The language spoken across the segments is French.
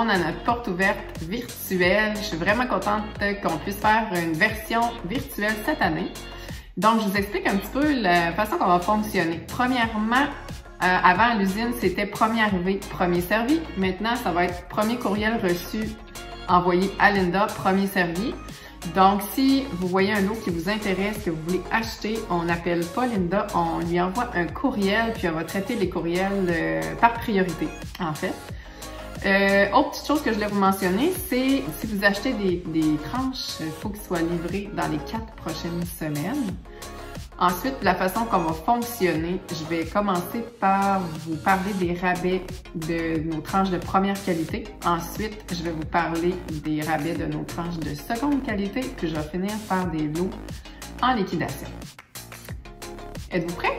monde à notre porte ouverte virtuelle. Je suis vraiment contente qu'on puisse faire une version virtuelle cette année. Donc, je vous explique un petit peu la façon qu'on va fonctionner. Premièrement, avant à l'usine, c'était premier arrivé, premier servi. Maintenant, ça va être premier courriel reçu, envoyé à Linda, premier servi. Donc, si vous voyez un lot qui vous intéresse, que vous voulez acheter, on n'appelle pas Linda, on lui envoie un courriel, puis elle va traiter les courriels par priorité, en fait. Autre petite chose que je voulais vous mentionner, c'est si vous achetez des tranches, il faut qu'ils soient livrés dans les 4 prochaines semaines. Ensuite, la façon qu'on va fonctionner, je vais commencer par vous parler des rabais de nos tranches de première qualité. Ensuite, je vais vous parler des rabais de nos tranches de seconde qualité, puis je vais finir par des lots en liquidation. Êtes-vous prêts?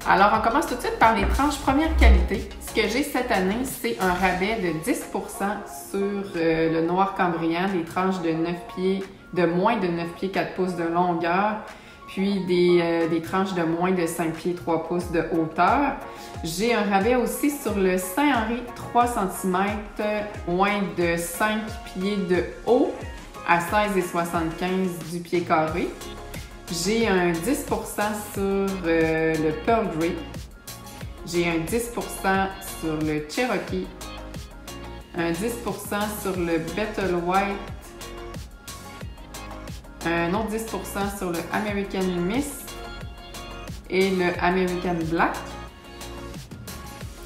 Alors, on commence tout de suite par les tranches première qualité. Ce que j'ai cette année, c'est un rabais de 10% sur le noir cambrien, des tranches de 9 pieds, de moins de 9 pieds 4 pouces de longueur, puis des tranches de moins de 5 pieds 3 pouces de hauteur. J'ai un rabais aussi sur le Saint-Henri 3 cm, moins de 5 pieds de haut à 16,75 du pied carré. J'ai un 10% sur le Pearl Grey. J'ai un 10% sur le Cherokee. Un 10% sur le Battle White. Un autre 10% sur le American Mist et le American Black.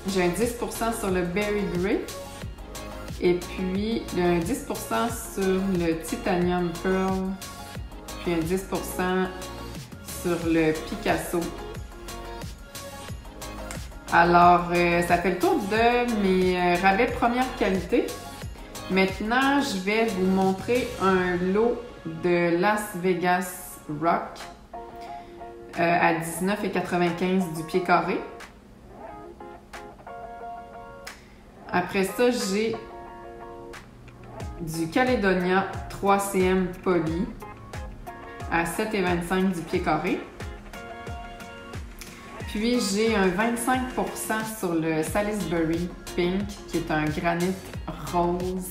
J'ai un 10% sur le Berry Grey. Et puis un 10% sur le Titanium Pearl. Puis un 10% sur le Picasso. Alors, ça fait le tour de mes rabais première qualité. Maintenant, je vais vous montrer un lot de Las Vegas Rock à 19,95 du pied carré. Après ça, j'ai du Caledonia 3 cm poli à 7,25 du pied carré. Puis j'ai un 25% sur le Salisbury Pink, qui est un granit rose.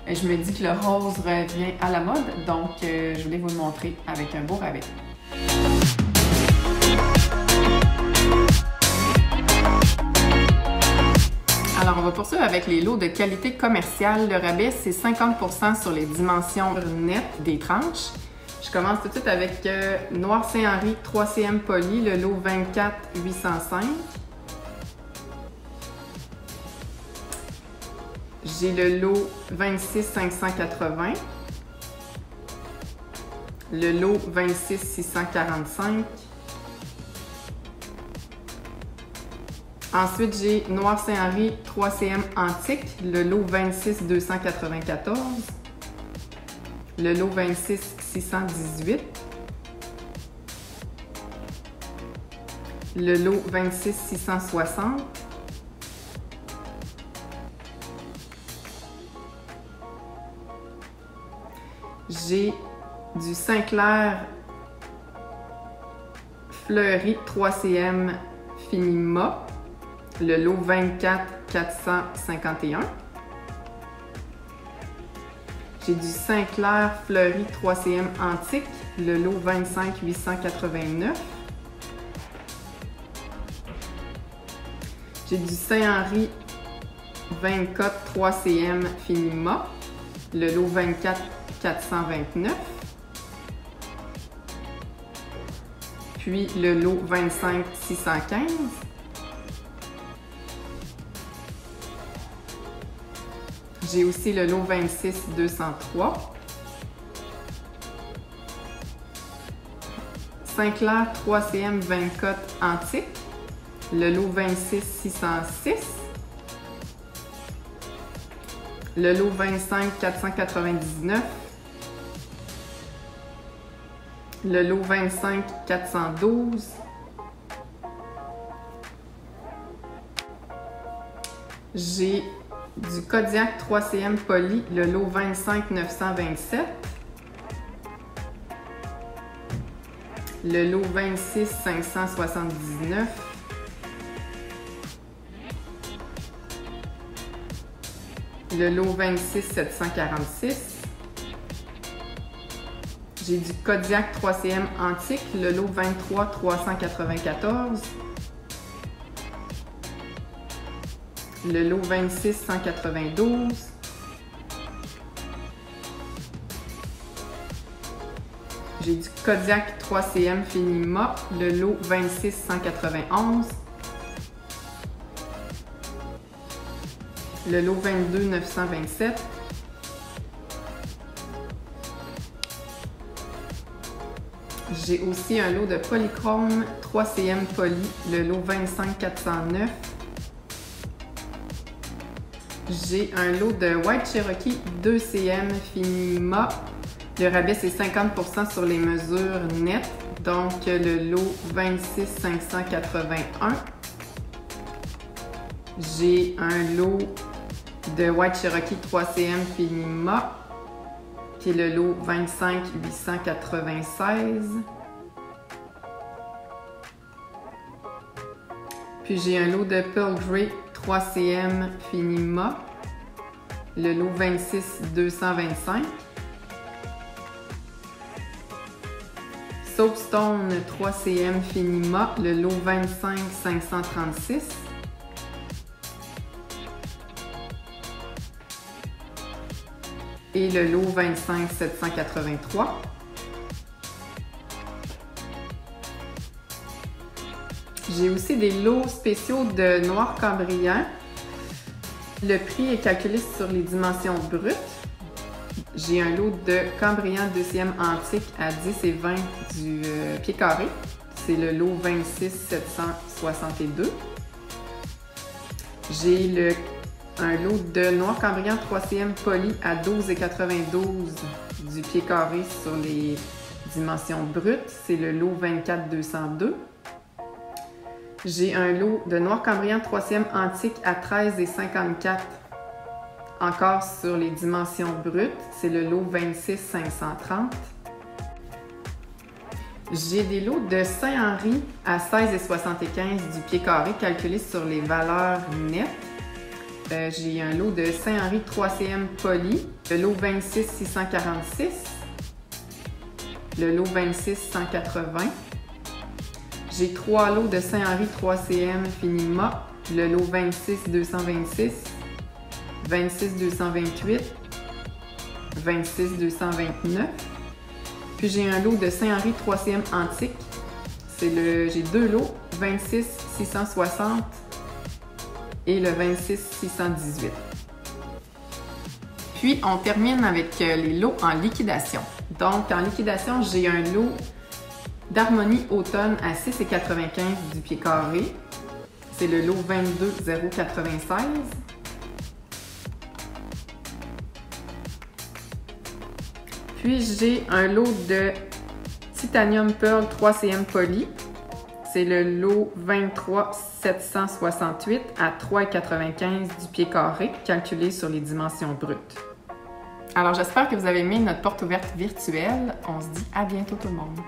Je me dis que le rose revient à la mode, donc je voulais vous le montrer avec un beau rabais. Alors, on va poursuivre avec les lots de qualité commerciale. Le rabais, c'est 50% sur les dimensions nettes des tranches. Je commence tout de suite avec Noir Saint-Henri 3 cm poli, le lot 24,805. J'ai le lot 26,580. Le lot 26,645. Ensuite, j'ai Noir Saint-Henri 3 cm antique, le lot 26,294. Le lot 26,618. Le lot 26,660. J'ai du Saint-Clair fleuri 3 cm Finima, le lot 24,451. J'ai du Saint-Clair fleuri 3 cm antique, le lot 25,889. J'ai du Saint-Henri 24 3 cm Finima, le lot 24,429. Puis le lot 25,615. J'ai aussi le lot 26,203. Saint-Clair 3 cm 24 antique, le lot 26,606. Le lot 25,499. Le lot 25,412. J'ai du Kodiak 3 cm poli, le lot 25,927. Le lot 26,579. le lot 26 746. J'ai du Kodiak 3CM antique, le lot 23 394. Le lot 26 192. J'ai du Kodiak 3CM Finima, le lot 26 191. Le lot 22 927. J'ai aussi un lot de Polychrome 3CM Poly, le lot 25 409. J'ai un lot de White Cherokee 2CM Finima. Le rabais, c'est 50% sur les mesures nettes. Donc, le lot 26 581. J'ai un lot de White Cherokee 3CM Finima, qui est le lot 25 896. Puis j'ai un lot de Pearl Grey 3CM Finima, le lot 26 225. Soapstone 3CM Finima, le lot 25 536. Et le lot 25 783. J'ai aussi des lots spéciaux de noir cambrien. Le prix est calculé sur les dimensions brutes. J'ai un lot de cambrien 2e antique à 10 et 20 du pied carré. C'est le lot 26 762. J'ai un lot de noir cambrien 3CM Poly à 12 et 92 du pied carré sur les dimensions brutes. C'est le lot 24 202. J'ai un lot de noir cambrien 3e antique à 13 et 54 encore sur les dimensions brutes. C'est le lot 26 530. J'ai des lots de Saint-Henri à 16 et 75 du pied carré calculés sur les valeurs nettes. J'ai un lot de Saint-Henri 3CM Poly, le lot 26 646, le lot 26 180. J'ai 3 lots de Saint-Henri 3CM Finima, le lot 26 226, 26 228, 26 229. Puis j'ai un lot de Saint-Henri 3CM antique. J'ai 2 lots, 26 660 et le 26 618. Puis on termine avec les lots en liquidation. Donc en liquidation, j'ai un lot d'Harmonie Automne à 6,95 du pied carré. C'est le lot 22 096. Puis j'ai un lot de Titanium Pearl 3CM Poly. C'est le lot 23 768 à 3,95 du pied carré, calculé sur les dimensions brutes. Alors j'espère que vous avez aimé notre porte ouverte virtuelle. On se dit à bientôt tout le monde.